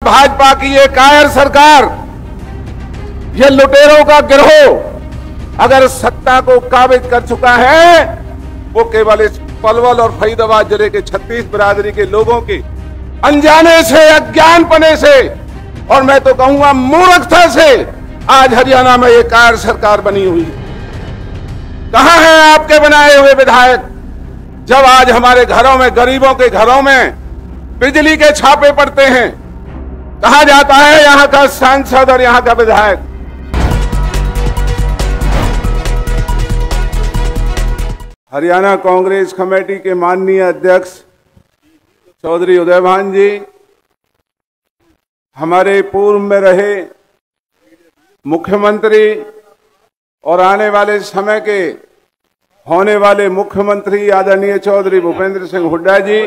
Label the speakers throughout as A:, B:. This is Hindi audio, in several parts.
A: भाजपा की ये कायर सरकार, ये लुटेरों का गिरोह अगर सत्ता को काबिज कर चुका है, वो केवल इस पलवल और फरीदाबाद जिले के 36 बिरादरी के लोगों की अनजाने से, अज्ञानपने से और मैं तो कहूंगा मूर्खता से आज हरियाणा में ये कायर सरकार बनी हुई। कहां हैं आपके बनाए हुए विधायक, जब आज हमारे घरों में, गरीबों के घरों में बिजली के छापे पड़ते हैं? कहा जाता है यहां का सांसद और यहां का विधायक? हरियाणा कांग्रेस कमेटी के माननीय अध्यक्ष चौधरी उदयभान जी, हमारे पूर्व में रहे मुख्यमंत्री और आने वाले समय के होने वाले मुख्यमंत्री आदरणीय चौधरी भूपेंद्र सिंह हुड्डा जी,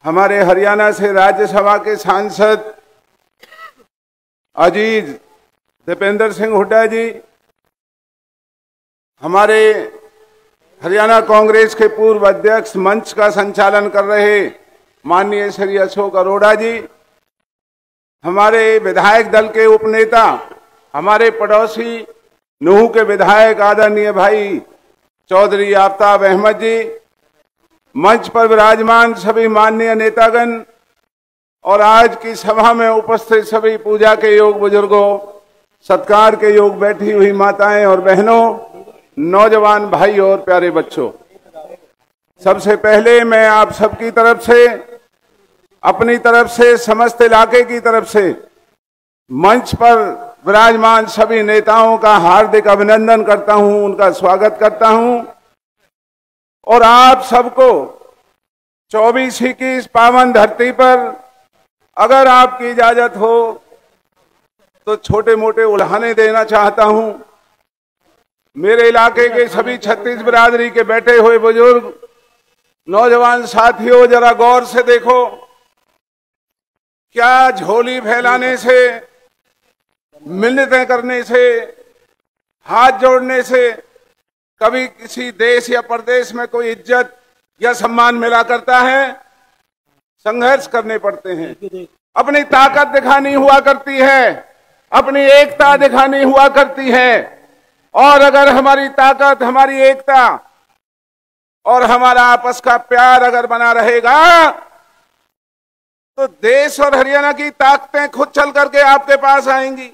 A: हमारे हरियाणा से राज्यसभा के सांसद अजीज दीपेंद्र सिंह हुड्डा जी, हमारे हरियाणा कांग्रेस के पूर्व अध्यक्ष, मंच का संचालन कर रहे माननीय श्री अशोक अरोड़ा जी, हमारे विधायक दल के उपनेता, हमारे पड़ोसी नूह के विधायक आदरणीय भाई चौधरी आफ्ताब अहमद जी, मंच पर विराजमान सभी माननीय नेतागण और आज की सभा में उपस्थित सभी पूजा के योग बुजुर्गों, सत्कार के योग बैठी हुई माताएं और बहनों, नौजवान भाई और प्यारे बच्चों, सबसे पहले मैं आप सबकी तरफ से, अपनी तरफ से, समस्त इलाके की तरफ से मंच पर विराजमान सभी नेताओं का हार्दिक अभिनंदन करता हूं, उनका स्वागत करता हूं और आप सबको 24 की इस पावन धरती पर अगर आपकी इजाजत हो तो छोटे मोटे उल्हाने देना चाहता हूं। मेरे इलाके के सभी 36 बिरादरी के बैठे हुए बुजुर्ग, नौजवान साथियों, जरा गौर से देखो, क्या झोली फैलाने से, मिन्नतें करने से, हाथ जोड़ने से कभी किसी देश या प्रदेश में कोई इज्जत या सम्मान मिला करता है? संघर्ष करने पड़ते हैं, अपनी ताकत दिखानी हुआ करती है, अपनी एकता दिखानी हुआ करती है। और अगर हमारी ताकत, हमारी एकता और हमारा आपस का प्यार अगर बना रहेगा तो देश और हरियाणा की ताकतें खुद चल करके आपके पास आएंगी।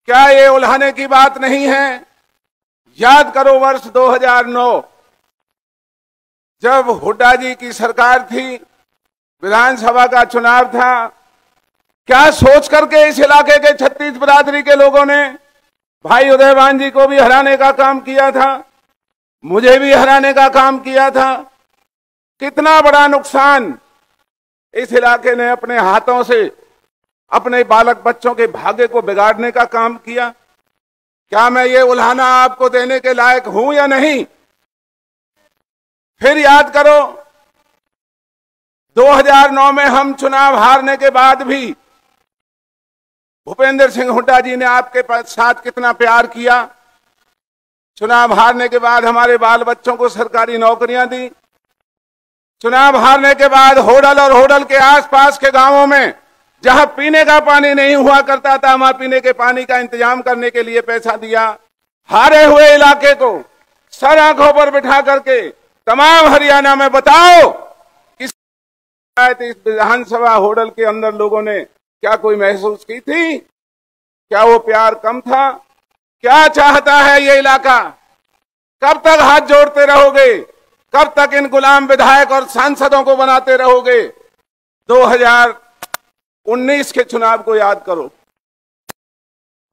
A: क्या ये उल्हाने की बात नहीं है? याद करो वर्ष 2009 जब हुड्डा जी की सरकार थी, विधानसभा का चुनाव था, क्या सोच करके इस इलाके के 36 बिरादरी के लोगों ने भाई उदयभान जी को भी हराने का काम किया था, मुझे भी हराने का काम किया था। कितना बड़ा नुकसान इस इलाके ने अपने हाथों से अपने बालक बच्चों के भाग्य को बिगाड़ने का काम किया। क्या मैं ये उल्हाना आपको देने के लायक हूं या नहीं? फिर याद करो 2009 में हम चुनाव हारने के बाद भी भूपेंद्र सिंह हुड्डा जी ने आपके साथ कितना प्यार किया। चुनाव हारने के बाद हमारे बाल बच्चों को सरकारी नौकरियां दी। चुनाव हारने के बाद होडल और होडल के आसपास के गांवों में जहां पीने का पानी नहीं हुआ करता था, वहां पीने के पानी का इंतजाम करने के लिए पैसा दिया। हारे हुए इलाके को सर आंखों पर बिठा करके तमाम हरियाणा में बताओ किस इस विधानसभा होडल के अंदर लोगों ने क्या कोई महसूस की थी? क्या वो प्यार कम था? क्या चाहता है ये इलाका? कब तक हाथ जोड़ते रहोगे? कब तक इन गुलाम विधायक और सांसदों को बनाते रहोगे? 2019 के चुनाव को याद करो।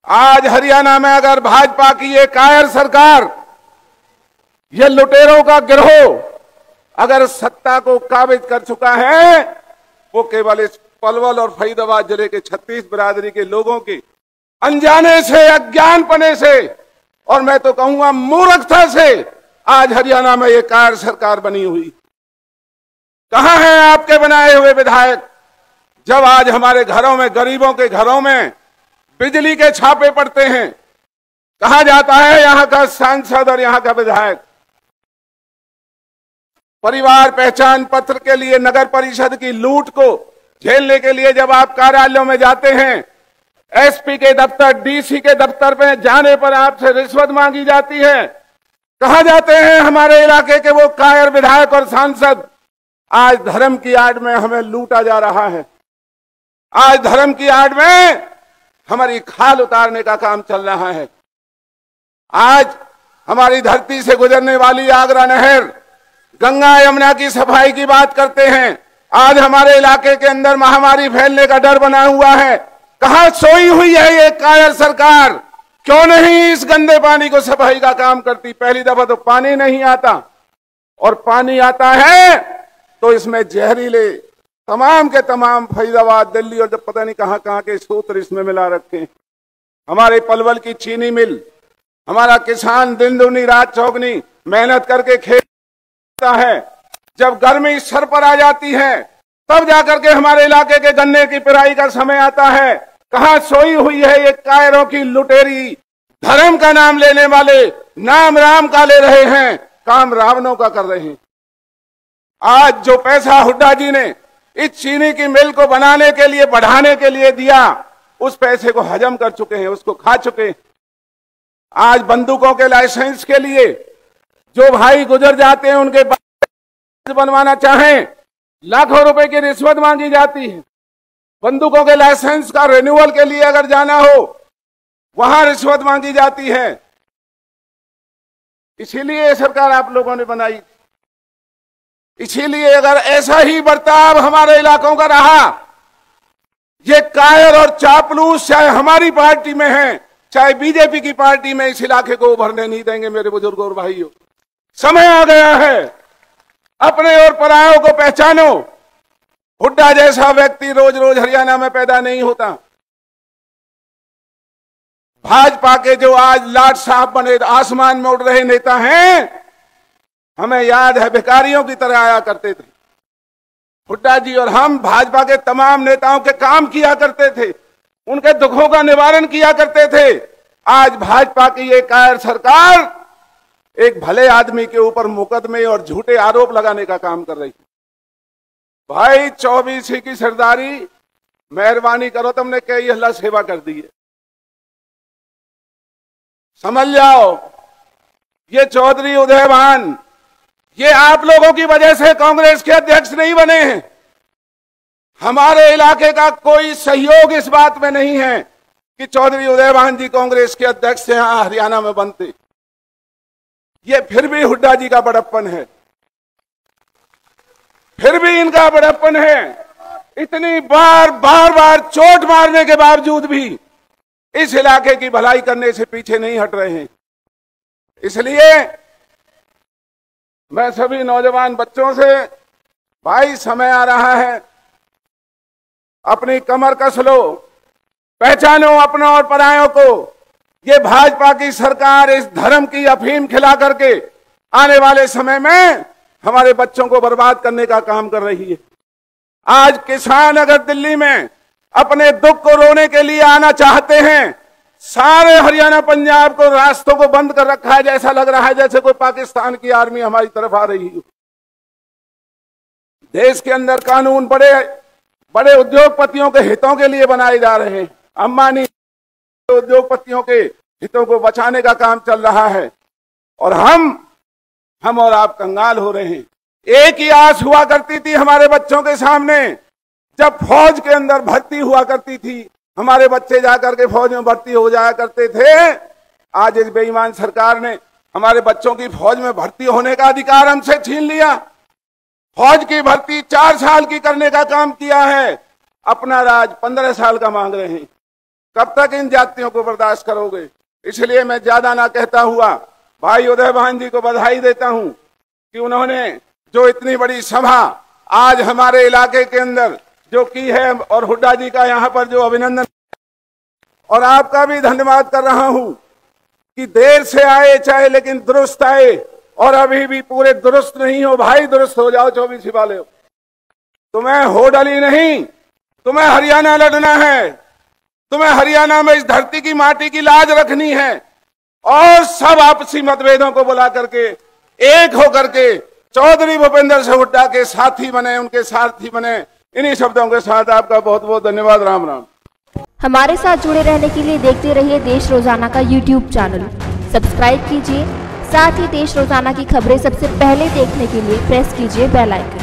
A: आज हरियाणा में अगर भाजपा की ये कायर सरकार, ये लुटेरों का गिरोह अगर सत्ता को काबिज कर चुका है, वो केवल इस पलवल और फरीदाबाद जिले के 36 बिरादरी के लोगों की अनजाने से, अज्ञानपने से और मैं तो कहूंगा मूर्खता से आज हरियाणा में ये कायर सरकार बनी हुई। कहां हैं आपके बनाए हुए विधायक, जब आज हमारे घरों में, गरीबों के घरों में बिजली के छापे पड़ते हैं? कहा जाता है यहां का सांसद और यहां का विधायक। परिवार पहचान पत्र के लिए नगर परिषद की लूट को झेलने के लिए जब आप कार्यालयों में जाते हैं, एसपी के दफ्तर, डीसी के दफ्तर पे जाने पर आपसे रिश्वत मांगी जाती है। कहा जाते हैं हमारे इलाके के वो कायर विधायक और सांसद, आज धर्म की आड़ में हमें लूटा जा रहा है। आज धर्म की आड़ में हमारी खाल उतारने का काम चल रहा है। आज हमारी धरती से गुजरने वाली आगरा नहर, गंगा यमुना की सफाई की बात करते हैं। आज हमारे इलाके के अंदर महामारी फैलने का डर बना हुआ है। कहां सोई हुई है ये कायर सरकार? क्यों नहीं इस गंदे पानी को सफाई का काम करती? पहली दफा तो पानी नहीं आता, और पानी आता है तो इसमें जहरीले तमाम के तमाम फरीदाबाद, दिल्ली और जब पता नहीं कहां कहां के सूत्र इसमें मिला रखे हैं। हमारे पलवल की चीनी मिल, हमारा किसान दिन दुनी रात चौगनी मेहनत करके खेलता है। जब गर्मी सर पर आ जाती है तब जाकर के हमारे इलाके के गन्ने की पिराई का समय आता है। कहां सोई हुई है ये कायरों की लुटेरी? धर्म का नाम लेने वाले नाम राम का ले रहे हैं, काम रावणों का कर रहे हैं। आज जो पैसा हुड्डा जी ने इस चीनी की मिल को बनाने के लिए, बढ़ाने के लिए दिया, उस पैसे को हजम कर चुके हैं, उसको खा चुके हैं। आज बंदूकों के लाइसेंस के लिए जो भाई गुजर जाते हैं, उनके बनवाना चाहें, लाखों रुपए की रिश्वत मांगी जाती है। बंदूकों के लाइसेंस का रिन्यूअल के लिए अगर जाना हो, वहां रिश्वत मांगी जाती है। इसीलिए सरकार आप लोगों ने बनाई। इसीलिए अगर ऐसा ही बर्ताव हमारे इलाकों का रहा, ये कायर और चापलूस चाहे हमारी पार्टी में है चाहे बीजेपी की पार्टी में, इस इलाके को उभरने नहीं देंगे। मेरे बुजुर्गों और भाइयों, समय आ गया है, अपने और परायों को पहचानो। हुड्डा जैसा व्यक्ति रोज रोज हरियाणा में पैदा नहीं होता। भाजपा के जो आज लाट साहब बने, आसमान में उड़ रहे नेता हैं, हमें याद है भिखारियों की तरह आया करते थे। हुड्डा जी और हम भाजपा के तमाम नेताओं के काम किया करते थे, उनके दुखों का निवारण किया करते थे। आज भाजपा की ये कायर सरकार एक भले आदमी के ऊपर मुकदमे और झूठे आरोप लगाने का काम कर रही है। भाई 24 की सरदारी, मेहरबानी करो, तुमने कई अल्लाह सेवा कर दी है, समझ जाओ। ये चौधरी उदयभान, ये आप लोगों की वजह से कांग्रेस के अध्यक्ष नहीं बने हैं। हमारे इलाके का कोई सहयोग इस बात में नहीं है कि चौधरी उदयभान जी कांग्रेस के अध्यक्ष से यहां हरियाणा में बनते। ये फिर भी हुड्डा जी का बड़प्पन है, फिर भी इनका बड़प्पन है। इतनी बार चोट मारने के बावजूद भी इस इलाके की भलाई करने से पीछे नहीं हट रहे हैं। इसलिए मैं सभी नौजवान बच्चों से, भाई समय आ रहा है, अपनी कमर कस लो, पहचानो अपनों और परायों को। ये भाजपा की सरकार इस धर्म की अफीम खिला करके आने वाले समय में हमारे बच्चों को बर्बाद करने का काम कर रही है। आज किसान अगर दिल्ली में अपने दुख को रोने के लिए आना चाहते हैं, सारे हरियाणा पंजाब को रास्तों को बंद कर रखा है। जैसा लग रहा है जैसे कोई पाकिस्तान की आर्मी हमारी तरफ आ रही है। देश के अंदर कानून बड़े बड़े उद्योगपतियों के हितों के लिए बनाए जा रहे हैं। अंबानी उद्योगपतियों के हितों को बचाने का काम चल रहा है, और हम और आप कंगाल हो रहे हैं। एक ही आस हुआ करती थी हमारे बच्चों के सामने, जब फौज के अंदर भर्ती हुआ करती थी, हमारे बच्चे जाकर के फौज में भर्ती हो जाया करते थे। आज इस बेईमान सरकार ने हमारे बच्चों की फौज में भर्ती होने का अधिकार हमसे छीन लिया। फौज की भर्ती 4 साल की करने का काम किया है, अपना राज 15 साल का मांग रहे हैं। कब तक इन जातियों को बर्दाश्त करोगे? इसलिए मैं ज्यादा ना कहता हुआ भाई उदयभान जी को बधाई देता हूं कि उन्होंने जो इतनी बड़ी सभा आज हमारे इलाके के अंदर जो की है, और हुड्डा जी का यहाँ पर जो अभिनंदन, और आपका भी धन्यवाद कर रहा हूं कि देर से आए चाहे, लेकिन दुरुस्त आए। और अभी भी पूरे दुरुस्त नहीं हो भाई, दुरुस्त हो जाओ 24 वाले हो। तुम्हें हो डली नहीं, तुम्हें हरियाणा लड़ना है, तुम्हें हरियाणा में इस धरती की माटी की लाज रखनी है, और सब आपसी मतभेदों को बुला करके एक होकर के चौधरी भूपेंद्र सिंह हुड्डा के साथी बने, उनके सारथी बने, इन्हीं शब्दों के साथ आपका बहुत बहुत धन्यवाद। राम राम।
B: हमारे साथ जुड़े रहने के लिए देखते रहिए देश रोजाना का YouTube चैनल सब्सक्राइब कीजिए। साथ ही देश रोजाना की खबरें सबसे पहले देखने के लिए प्रेस कीजिए बेल आइकन।